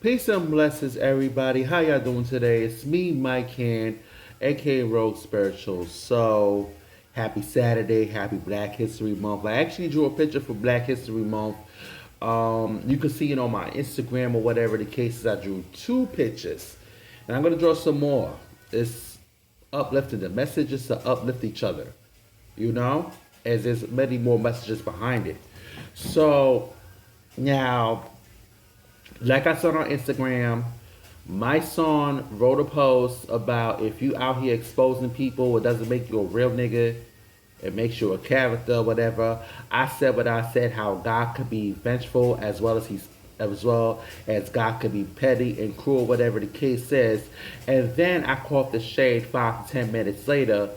Peace and blessings, everybody. How y'all doing today? It's me, Mike Hand, aka Rogue Spiritual. So, happy Saturday, happy Black History Month. I actually drew a picture for Black History Month. You can see it on my Instagram or whatever the case is. I drew two pictures, and I'm gonna draw some more. It's uplifting. The message is to uplift each other, you know, as there's many more messages behind it. So now, like I said on Instagram, my son wrote a post about if you out here exposing people, it doesn't make you a real nigga. It makes you a character, whatever. I said what I said, how God could be vengeful as well as God could be petty and cruel, whatever the case says. And then I caught the shade 5 to 10 minutes later,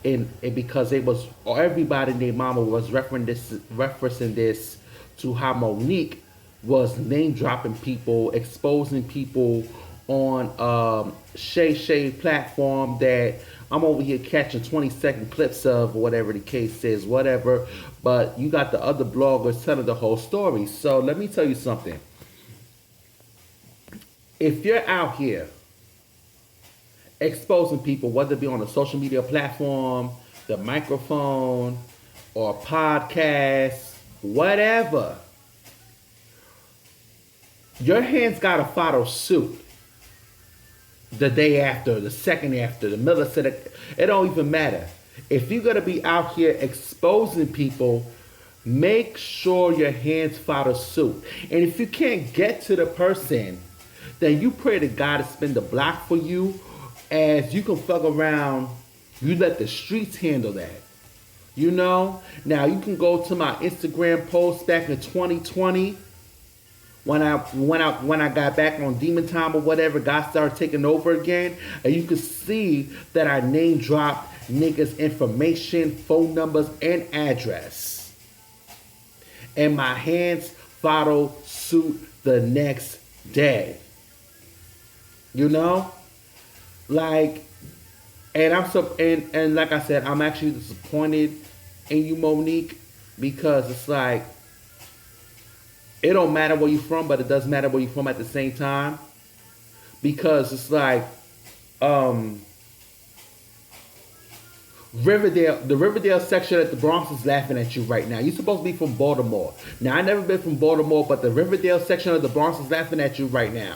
and because it was everybody named Mama was referencing this to how Mo Nique was name dropping people, exposing people on Shay platform that I'm over here catching 20-second clips of, whatever the case is, whatever. But you got the other bloggers telling the whole story. So let me tell you something. If you're out here exposing people, whether it be on a social media platform, the microphone, or podcast, whatever, your hands gotta follow suit the day after, the second after, the millisecond. It don't even matter. If you're gonna be out here exposing people, make sure your hands follow suit. And if you can't get to the person, then you pray to God to spin the block for you, as you can fuck around. You let the streets handle that. You know? Now you can go to my Instagram post back in 2020. When I got back on Demon Time or whatever, God started taking over again, and you could see that I name dropped niggas' information, phone numbers, and address. And my hands follow suit the next day. You know? Like, and and like I said, I'm actually disappointed in you, Mo Nique, because it's like, it don't matter where you're from, but it does matter where you're from at the same time. Because it's like, the Riverdale section at the Bronx is laughing at you right now. You're supposed to be from Baltimore. Now, I never been from Baltimore, but the Riverdale section of the Bronx is laughing at you right now.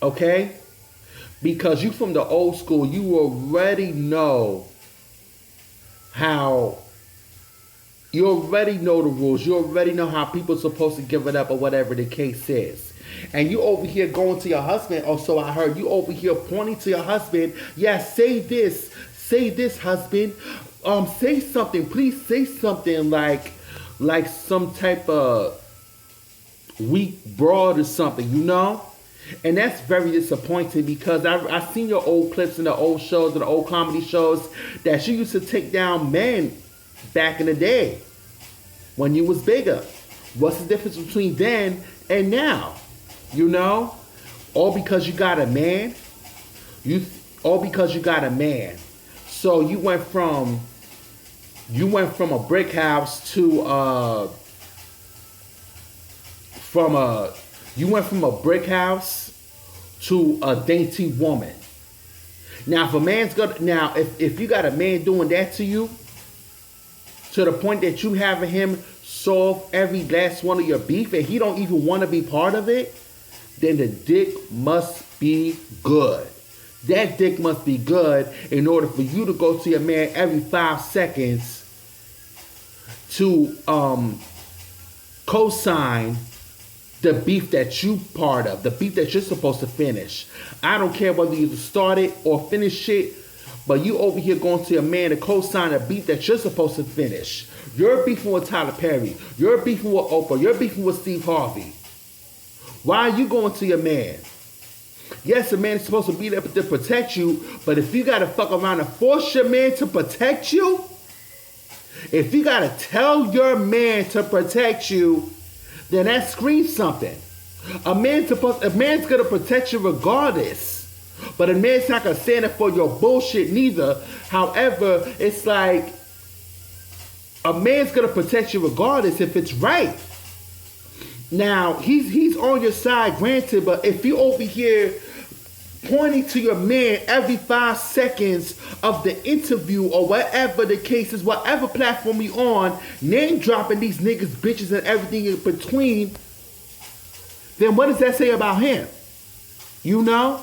Okay? Because you from the old school, you already know how... You already know the rules. You already know how people are supposed to give it up or whatever the case is. And you over here going to your husband, or so I heard, you over here pointing to your husband. Yeah, say this, husband. Say something. Please say something like some type of weak broad or something, you know? And that's very disappointing, because I've seen your old clips in the old shows and the old comedy shows that you used to take down men back in the day when you was bigger. What's the difference between then and now? You know? All because you got a man. All because you got a man. So you went from a brick house to you went from a brick house to a dainty woman. Now if you got a man doing that to you, to the point that you having him solve every last one of your beef and he don't even want to be part of it, then the dick must be good. That dick must be good in order for you to go to your man every 5 seconds to co-sign the beef that you part of, the beef that you're supposed to finish. I don't care whether you start it or finish it, but you over here going to a man to co-sign a beef that you're supposed to finish. You're beefing with Tyler Perry. You're beefing with Oprah. You're beefing with Steve Harvey. Why are you going to your man? Yes, a man is supposed to be there to protect you, but if you got to fuck around and force your man to protect you, if you got to tell your man to protect you, then that screams something. A man's going to protect you regardless. But a man's not going to stand up for your bullshit neither. However, it's like a man's going to protect you regardless if it's right. Now, he's on your side, granted, but if you over here pointing to your man every 5 seconds of the interview or whatever the case is, whatever platform you on, name dropping these niggas, bitches, and everything in between, then what does that say about him? You know?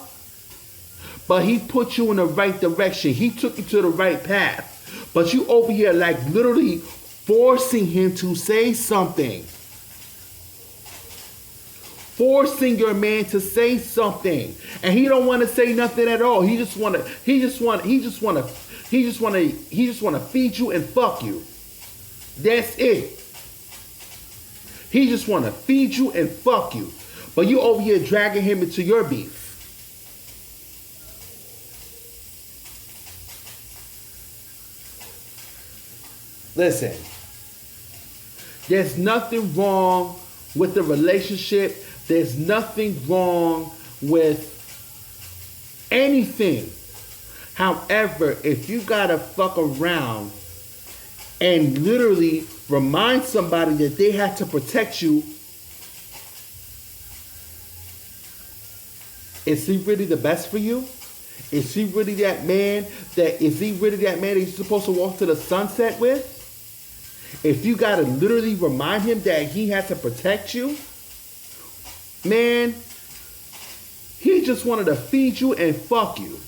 But he put you in the right direction. He took you to the right path. But you over here like literally forcing him to say something. Forcing your man to say something, and he don't want to say nothing at all. He just want to feed you and fuck you. That's it. He just want to feed you and fuck you, but you over here dragging him into your beef. Listen, there's nothing wrong with the relationship. There's nothing wrong with anything. However, if you gotta fuck around and literally remind somebody that they have to protect you, is he really the best for you? Is he really that man that you're supposed to walk to the sunset with? If you gotta literally remind him that he has to protect you, man, he just wanted to feed you and fuck you.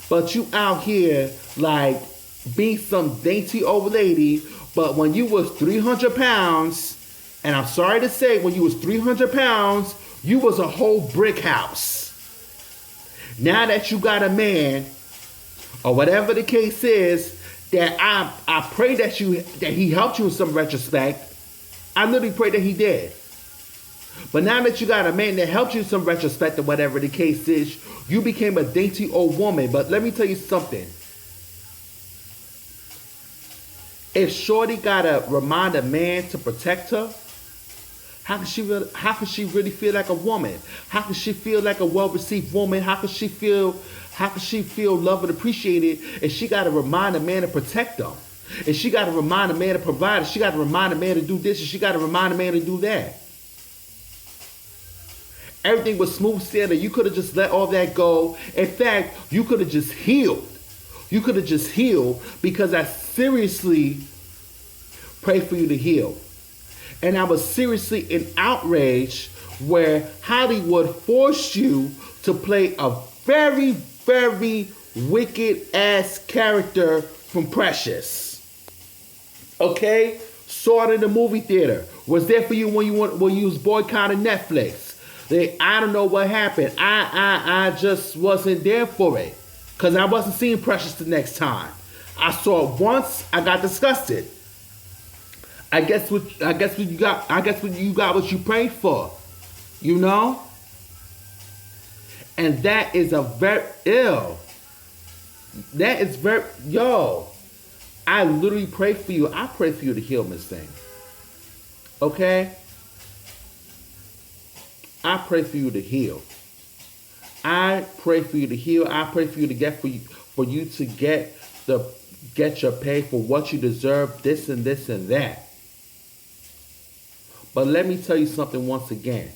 But you out here like being some dainty old lady, but when you was 300 pounds, and I'm sorry to say, when you was 300 pounds, you was a whole brick house. Now that you got a man, or whatever the case is, that I pray that he helped you in some retrospect. I literally pray that he did. But now that you got a man that helped you in some retrospect or whatever the case is, you became a dainty old woman. But let me tell you something. If Shorty gotta remind a man to protect her, how can she really feel like a woman? How can she feel like a well-received woman? How can she feel loved and appreciated if she gotta remind a man to protect them? If she gotta remind a man to provide, if she gotta remind a man to do this, if she gotta remind a man to do that. Everything was smooth sailing. You could have just let all that go. In fact, you could have just healed. You could have just healed, because I seriously pray for you to heal. And I was seriously in outrage where Hollywood forced you to play a very, very wicked ass character from Precious. Okay? Saw it in the movie theater. Was there for you when you was boycotting Netflix. I don't know what happened. I just wasn't there for it, because I wasn't seeing Precious the next time. I saw it once. I got disgusted. I guess what you got what you prayed for. You know? And that is a very ill. That is very I literally pray for you. I pray for you to heal, Miss Thing. Okay? I pray for you to heal. I pray for you to heal. I pray for you to get your pay for what you deserve, this and this and that. But let me tell you something once again.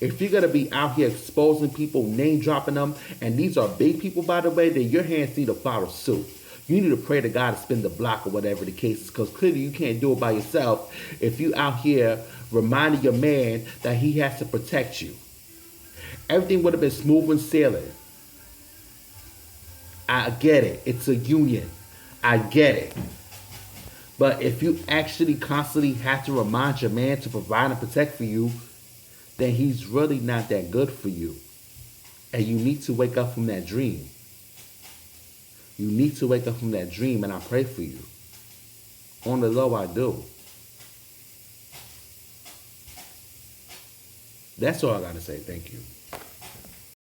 If you're going to be out here exposing people, name dropping them, and these are big people, by the way, then your hands need to follow suit. You need to pray to God to spin the block or whatever the case is, because clearly you can't do it by yourself if you out here reminding your man that he has to protect you. Everything would have been smooth and sailing. I get it. It's a union. I get it. But if you actually constantly have to remind your man to provide and protect for you, then he's really not that good for you. And you need to wake up from that dream. You need to wake up from that dream, and I pray for you. On the low, I do. That's all I got to say. Thank you.